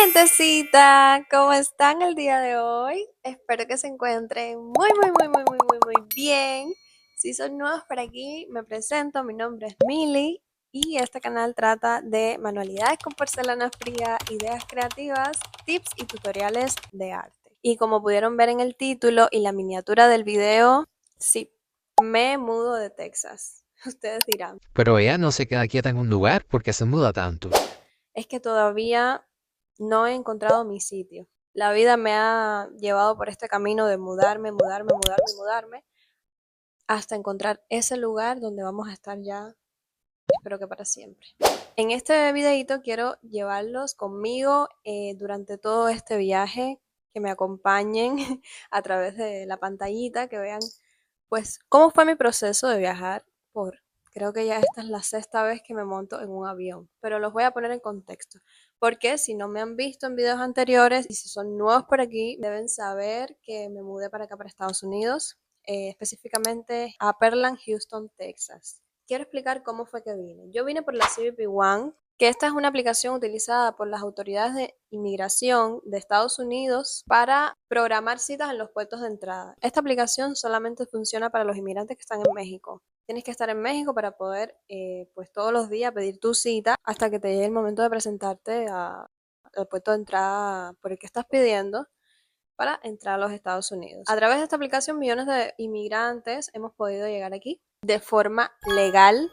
Gentecita, ¿cómo están el día de hoy? Espero que se encuentren muy bien. Si son nuevos por aquí, me presento, mi nombre es Mili y este canal trata de manualidades con porcelana fría, ideas creativas, tips y tutoriales de arte. Y como pudieron ver en el título y la miniatura del video, sí, me mudo de Texas. Ustedes dirán, Pero ella no se queda quieta en un lugar porque se muda tanto. es que todavía no he encontrado mi sitio. La vida me ha llevado por este camino de mudarme, hasta encontrar ese lugar donde vamos a estar ya, espero que para siempre. En este videito quiero llevarlos conmigo durante todo este viaje, que me acompañen a través de la pantallita, que vean pues cómo fue mi proceso de viajar por, creo que ya esta es la sexta vez que me monto en un avión, pero los voy a poner en contexto, porque si no me han visto en videos anteriores y si son nuevos por aquí, deben saber que me mudé para acá, para Estados Unidos, específicamente a Pearland, Houston, Texas. Quiero explicar cómo fue que vine. Yo vine por la CBP One, que esta es una aplicación utilizada por las autoridades de inmigración de Estados Unidos para programar citas en los puertos de entrada. Esta aplicación solamente funciona para los inmigrantes que están en México. Tienes que estar en México para poder, pues todos los días pedir tu cita hasta que te llegue el momento de presentarte al puerto de entrada por el que estás pidiendo para entrar a los Estados Unidos. A través de esta aplicación, millones de inmigrantes hemos podido llegar aquí de forma legal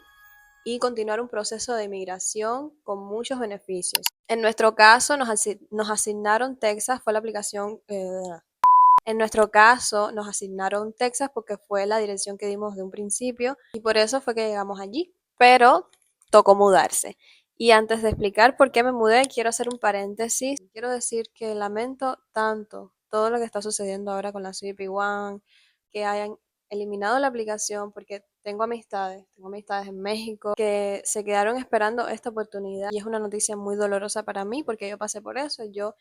y continuar un proceso de migración con muchos beneficios. En nuestro caso, nos asignaron Texas, fue la aplicación, en nuestro caso nos asignaron Texas porque fue la dirección que dimos de un principio y por eso fue que llegamos allí, pero tocó mudarse. Y antes de explicar por qué me mudé, quiero hacer un paréntesis. Quiero decir que lamento tanto todo lo que está sucediendo ahora con la CBP One, que hayan eliminado la aplicación porque tengo amistades en México que se quedaron esperando esta oportunidad y es una noticia muy dolorosa para mí porque yo pasé por eso, yo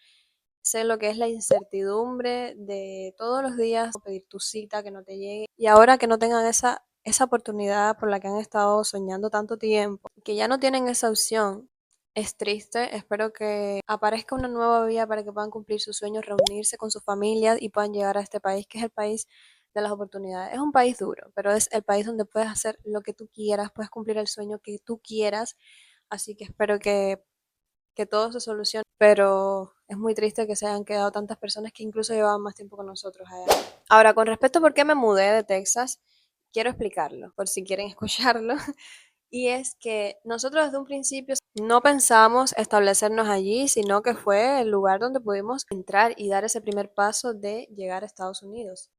sé lo que es la incertidumbre de todos los días pedir tu cita, que no te llegue y ahora que no tengan esa oportunidad por la que han estado soñando tanto tiempo, que ya no tienen esa opción. Es triste, espero que aparezca una nueva vía para que puedan cumplir sus sueños, reunirse con sus familias y puedan llegar a este país, que es el país de las oportunidades. Es un país duro, pero es el país donde puedes hacer lo que tú quieras, puedes cumplir el sueño que tú quieras, así que espero que todo se solucione, pero es muy triste que se hayan quedado tantas personas que incluso llevaban más tiempo con nosotros allá. Ahora, con respecto a por qué me mudé de Texas, quiero explicarlo, por si quieren escucharlo. Y es que nosotros desde un principio no pensamos establecernos allí, sino que fue el lugar donde pudimos entrar y dar ese primer paso de llegar a Estados Unidos.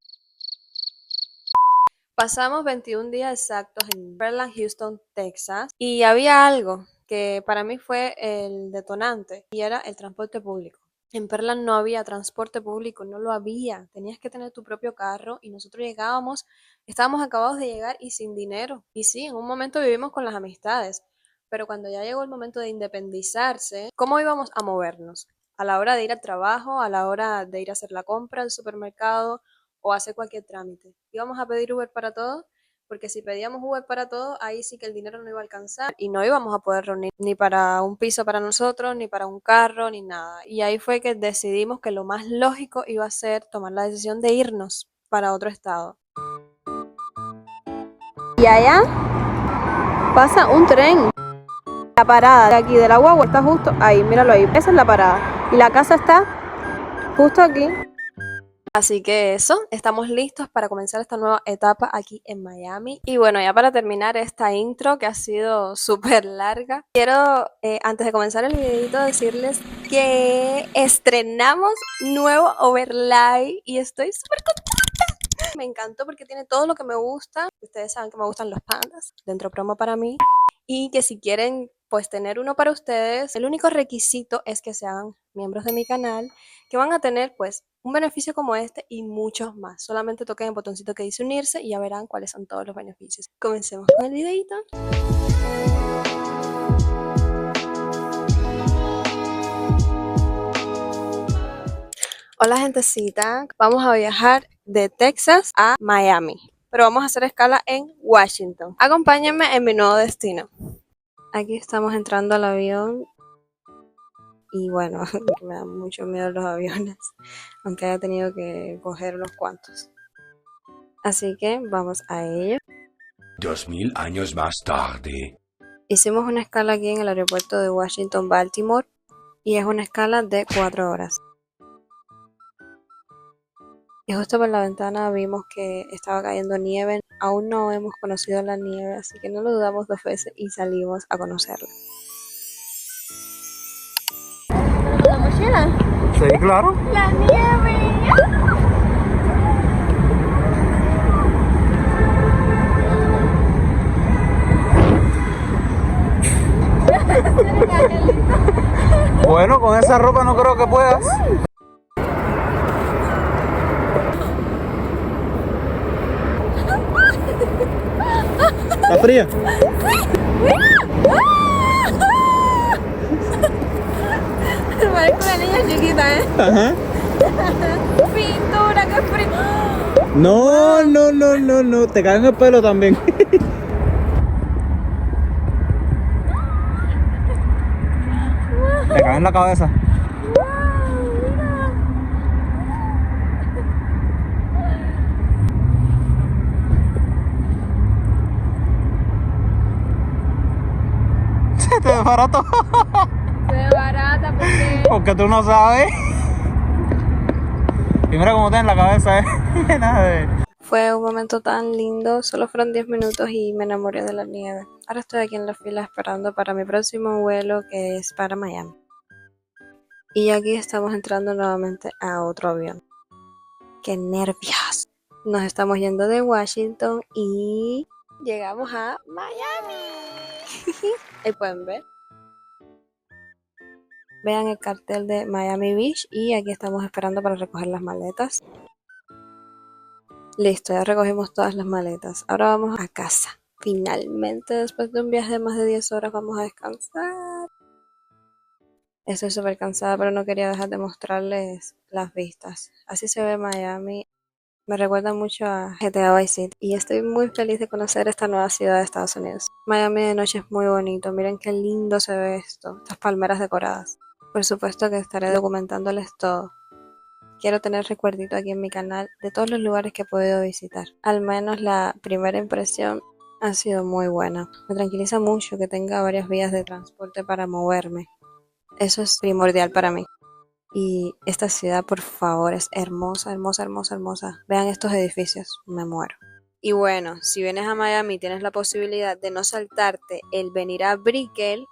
Pasamos 21 días exactos en Pearland, Houston, Texas, y había algo que para mí fue el detonante, y era el transporte público. En Pearland no había transporte público, no lo había. Tenías que tener tu propio carro y nosotros llegábamos, estábamos acabados de llegar y sin dinero. Y sí, en un momento vivimos con las amistades, pero cuando ya llegó el momento de independizarse, ¿cómo íbamos a movernos? A la hora de ir al trabajo, a la hora de ir a hacer la compra al supermercado, o hacer cualquier trámite. Íbamos a pedir Uber para todo, porque si pedíamos Uber para todo, ahí sí que el dinero no iba a alcanzar y no íbamos a poder reunir ni para un piso para nosotros, ni para un carro, ni nada. Y ahí fue que decidimos que lo más lógico iba a ser tomar la decisión de irnos para otro estado. Y allá pasa un tren. La parada de aquí de la guagua está justo ahí, míralo ahí. Esa es la parada. Y la casa está justo aquí. Así que eso, estamos listos para comenzar esta nueva etapa aquí en Miami. Y bueno, ya para terminar esta intro que ha sido súper larga, quiero antes de comenzar el videito decirles que estrenamos nuevo overlay y estoy súper contenta. Me encantó porque tiene todo lo que me gusta. Ustedes saben que me gustan los pandas, dentro promo para mí. Y que si quieren pues tener uno para ustedes, el único requisito es que sean miembros de mi canal, que van a tener pues un beneficio como este y muchos más. Solamente toquen el botoncito que dice unirse y ya verán cuáles son todos los beneficios. Comencemos con el videito. Hola gentecita, vamos a viajar de Texas a Miami, pero vamos a hacer escala en Washington. Acompáñenme en mi nuevo destino. Aquí estamos entrando al avión. y bueno, me dan mucho miedo los aviones, aunque haya tenido que coger unos cuantos. Así que vamos a ello. 2000 años más tarde. Hicimos una escala aquí en el aeropuerto de Washington, Baltimore, y es una escala de 4 horas. Y justo por la ventana vimos que estaba cayendo nieve. Aún no hemos conocido la nieve, así que no lo dudamos 2 veces y salimos a conocerla. ¿La mochila? Sí, claro. ¡La nieve! Bueno, con esa ropa no creo que puedas. ¿Está fría? Parezco una niña chiquita, ¿eh? Ajá. Pintura, qué frío. No, no, no, no, no. Te cae en el pelo también. Te cae en la cabeza. Se te desbarató. Se ve barata porque... Porque tú no sabes. Y mira cómo está en la cabeza, llena de... Fue un momento tan lindo, solo fueron 10 minutos y me enamoré de la nieve. Ahora estoy aquí en la fila esperando para mi próximo vuelo, que es para Miami. Y aquí estamos entrando nuevamente a otro avión. ¡Qué nervios! Nos estamos yendo de Washington y llegamos a Miami. Ahí pueden ver. Vean el cartel de Miami Beach y aquí estamos esperando para recoger las maletas. Listo, ya recogimos todas las maletas. Ahora vamos a casa. Finalmente, después de un viaje de más de 10 horas, vamos a descansar. Estoy súper cansada, pero no quería dejar de mostrarles las vistas. Así se ve Miami. Me recuerda mucho a GTA Vice City y estoy muy feliz de conocer esta nueva ciudad de Estados Unidos. Miami de noche es muy bonito. Miren qué lindo se ve esto. Estas palmeras decoradas. Por supuesto que estaré documentándoles todo. Quiero tener recuerdito aquí en mi canal de todos los lugares que he podido visitar. Al menos la primera impresión ha sido muy buena. Me tranquiliza mucho que tenga varias vías de transporte para moverme. Eso es primordial para mí. Y esta ciudad, por favor, es hermosa, hermosa, hermosa, hermosa. Vean estos edificios, me muero. Y bueno, si vienes a Miami y tienes la posibilidad de no saltarte el venir a Brickell,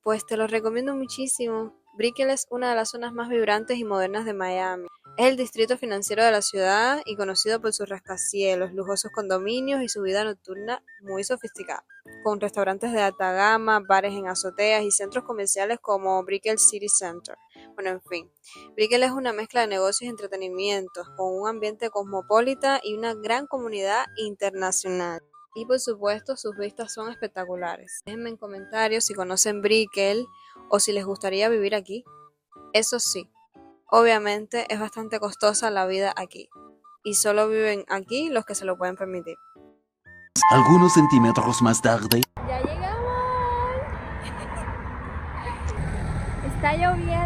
pues te lo recomiendo muchísimo. Brickell es una de las zonas más vibrantes y modernas de Miami. Es el distrito financiero de la ciudad y conocido por sus rascacielos, lujosos condominios y su vida nocturna muy sofisticada, con restaurantes de alta gama, bares en azoteas y centros comerciales como Brickell City Center. Bueno, en fin, Brickell es una mezcla de negocios y entretenimientos, con un ambiente cosmopolita y una gran comunidad internacional. Y por supuesto, sus vistas son espectaculares. Déjenme en comentarios si conocen Brickell o si les gustaría vivir aquí. Eso sí, obviamente es bastante costosa la vida aquí, y solo viven aquí los que se lo pueden permitir. Algunos centímetros más tarde. ¡Ya llegamos! Está lloviendo.